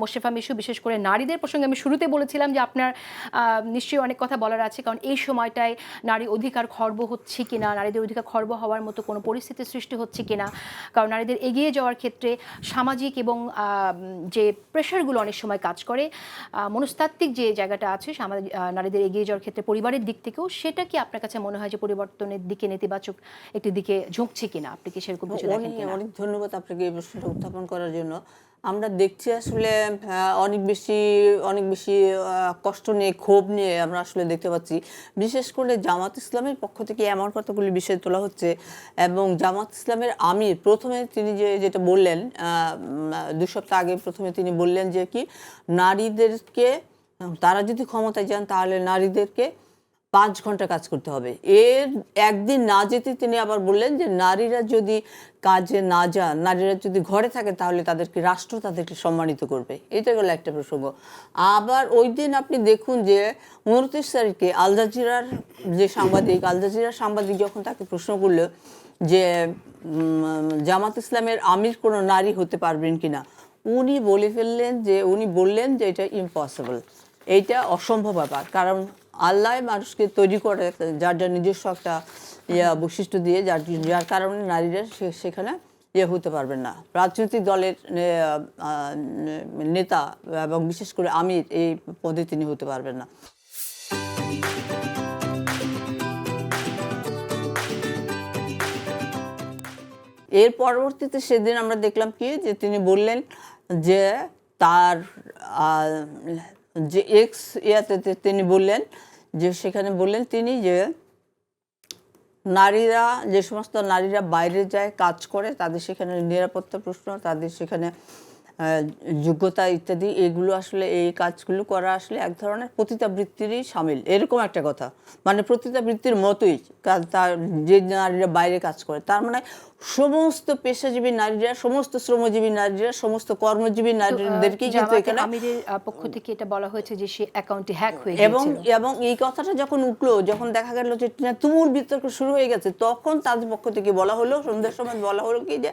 মোশেফা মিশু বিশেষ করে নারীদের প্রসঙ্গে আমি শুরুতে বলেছিলাম যে আপনার নিশ্চয়ই অনেক কথা বলার আছে, কারণ এই সময়টায় নারী অধিকার খর্ব হচ্ছে কিনা, নারীদের অধিকার খর্ব হওয়ার মতো কোনো পরিস্থিতি সৃষ্টি হচ্ছে কিনা, কারণ নারীদের এগিয়ে যাওয়ার ক্ষেত্রে সামাজিক এবং যে প্রেশারগুলো অনেক সময় কাজ করে, মনস্তাত্ত্বিক যে জায়গাটা আছে নারীদের এগিয়ে যাওয়ার ক্ষেত্রে পরিবারের দিক থেকেও, সেটা কি আপনার কাছে মনে হয় যে পরিবর্তনের দিকে নেতিবাচক একটি দিকে ঝুঁকছে কিনা? আপনি কি সেরকম কিছু দেখেন কিনা? অনেক ধন্যবাদ আপনাকে এই প্রশ্নটা উত্থাপন করার জন্য। আমরা দেখছি আসলে অনেক বেশি কষ্ট নিয়ে, ক্ষোভ নিয়ে আমরা আসলে দেখতে পাচ্ছি। বিশেষ করে জামাত ইসলামের পক্ষ থেকে এমন কতগুলি বিষয় তোলা হচ্ছে, এবং জামাত ইসলামের আমির প্রথমে তিনি যেটা বললেন 2 সপ্তাহ আগে, প্রথমে তিনি বললেন যে কি নারীদেরকে, তারা যদি ক্ষমতায় যান তাহলে নারীদেরকে 5 ঘন্টা কাজ করতে হবে। এর একদিন না যেতে তিনি আবার বললেন যে নারীরা যদি কাজে না যান, নারীরা যদি ঘরে থাকে, তাহলে রাষ্ট্র তাদেরকে সম্মানিত করবে। এটা গেল একটা প্রসঙ্গ। আবার ওই দিন আপনি দেখুন যে 29 তারিখে আল জাজিরার সাংবাদিক যখন তাকে প্রশ্ন করল যে জামাত ইসলামের আমির কোনো নারী হতে পারবেন কিনা, উনি বললেন যে এটা ইম্পসিবল, এইটা অসম্ভব ব্যাপার। কারণ আল্লাহ মানুষকে তৈরি করে যার নিজস্ব একটা বৈশিষ্ট্য দিয়ে, যার কারণে নারীরা সেখানে হতে পারবেন না। রাজনৈতিক দলের নেতা এবং বিশেষ করে আমির এই পদে তিনি হতে পারবেন না। এর পরবর্তীতে সেদিন আমরা দেখলাম কি যে তিনি বললেন যে তার যে এক্স তিনি বললেন যে সেখানে বললেন তিনি যে যে সমস্ত নারীরা বাইরে যায়, কাজ করে, তাদের সেখানে নিরাপত্তা প্রশ্ন, তাদের সেখানে যোগ্যতা ইত্যাদি, এগুলো আসলে এই কাজগুলো করা আসলে এক ধরনের পতিতাবৃত্তিরই সামিল, এরকম একটা কথা। মানে পতিতাবৃত্তির মতোই তার যে নারীরা বাইরে কাজ করে, তার মানে সমস্ত পেশাজীবী নারীরা, সমস্ত শ্রমজীবী নারীরা, সমস্ত কর্মজীবী নারীদেরকেই কিন্তু এখানে আমিরের পক্ষ থেকে এটা বলা হয়েছে যে সে অ্যাকাউন্টে হ্যাক হয়ে গিয়েছিল। এবং এই কথাটা যখন উঠলো, যখন দেখা গেল যে তুমুল বিতর্ক শুরু হয়ে গেছে, তখন তাদের পক্ষ থেকে বলা হলো, সন্ধ্যার সময় বলা হলো কি যে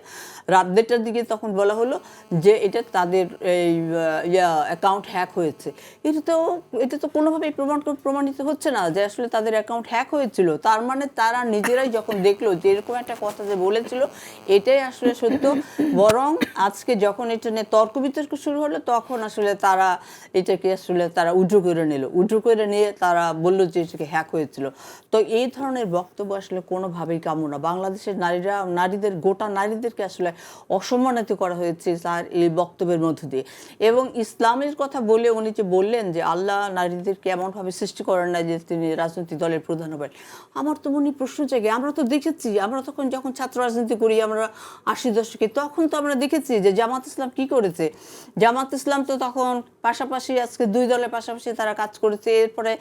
রাত 1:30টার দিকে তখন বলা হলো যে এটা তাদের এই অ্যাকাউন্ট হ্যাক হয়েছে। এটা তো কোনোভাবেই প্রমাণিত হচ্ছে না যে আসলে তাদের অ্যাকাউন্ট হ্যাক হয়েছিল। তার মানে তারা নিজেরাই যখন দেখলো যে এরকম একটা কথা যে বলেছিল এটাই আসলে সত্য, বরং আজকে যখন এটা নিয়ে তর্ক বিতর্ক শুরু হলো, তখন আসলে তারা এটাকে আসলে উইথড্র করে নিয়ে তারা বললো যে এটাকে হ্যাক হয়েছিল। তো এই ধরনের বক্তব্য আসলে কোনোভাবেই কাম্য না। বাংলাদেশের গোটা নারীদেরকে আসলে অসম্মানিত করা হয়েছে তার এই বক্তব্যের মধ্য দিয়ে। এবং ইসলামের কথা বলে উনি যে বললেন যে আল্লাহ নারীদেরকে এমনভাবে সৃষ্টি করেন না যে তিনি রাজনৈতিক দলের প্রধান হবেন। আমার তো মনে প্রশ্ন জাগে, আমরা তো দেখেছি, আমরা যখন ছাত্র রাজনীতি করি আমরা 80 দশকে, তখন তো আমরা দেখেছি যে জামাত ইসলাম কি করেছে। জামাত ইসলাম তো তখন পাশাপাশি, আজকে 2 দলের পাশাপাশি তারা কাজ করেছে। এরপরে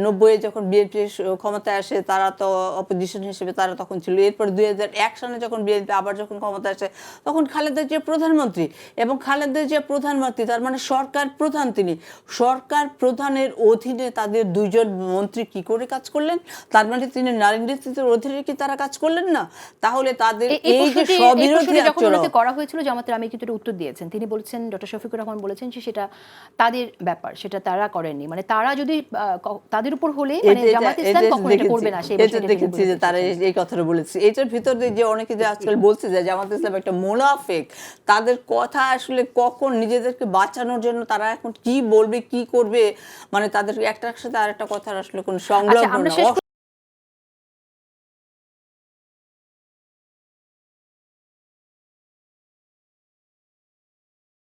90-এ যখন বিএনপি ক্ষমতায় আসে, তারা তো অপোজিশন হিসেবে তারা তখন ছিল। এরপরে 2001 সালে যখন বিএনপি আবার যখন ক্ষমতায় আসে, তখন খালেদা জিয়া প্রধানমন্ত্রী, এবং খালেদা জিয়া প্রধানমন্ত্রী তার মানে সরকার প্রধান। তিনি সরকার প্রধানের অধীনে তাদের 2 জন মন্ত্রী কি করে কাজ করলেন? তার মানে তিনি নারী নেতৃত্বের অধীনে কি তারা কাজ করলেন না? তাহলে তাদের এই যে স্ববিরোধী আচরণ করা হয়েছিল, জামাতের আমির কিন্তু উত্তর দিয়েছেন। তিনি বলেছেন, ডক্টর শফিকুর রহমান বলেছেন যে সেটা তাদের ব্যাপার, সেটা তারা করেননি। মানে তারা যদি তাদের উপর হলে, মানে জামাত ইসলাম কখনো এটা করবে না। এটা দেখেছি যে তারা এই কথাটা বলেছে। এটার ভিতর দিয়ে যে অনেকে যে আজকাল বলছে যে জামাত ইসলাম একটা মুনাফিক, তাদের কথা আসলে কখন নিজেদেরকে বাঁচানোর জন্য তারা এখন কি বলবে, কি করবে, মানে তাদের একটার সাথে আরেকটা কথার আসলে কোনো সংলগ্ন না।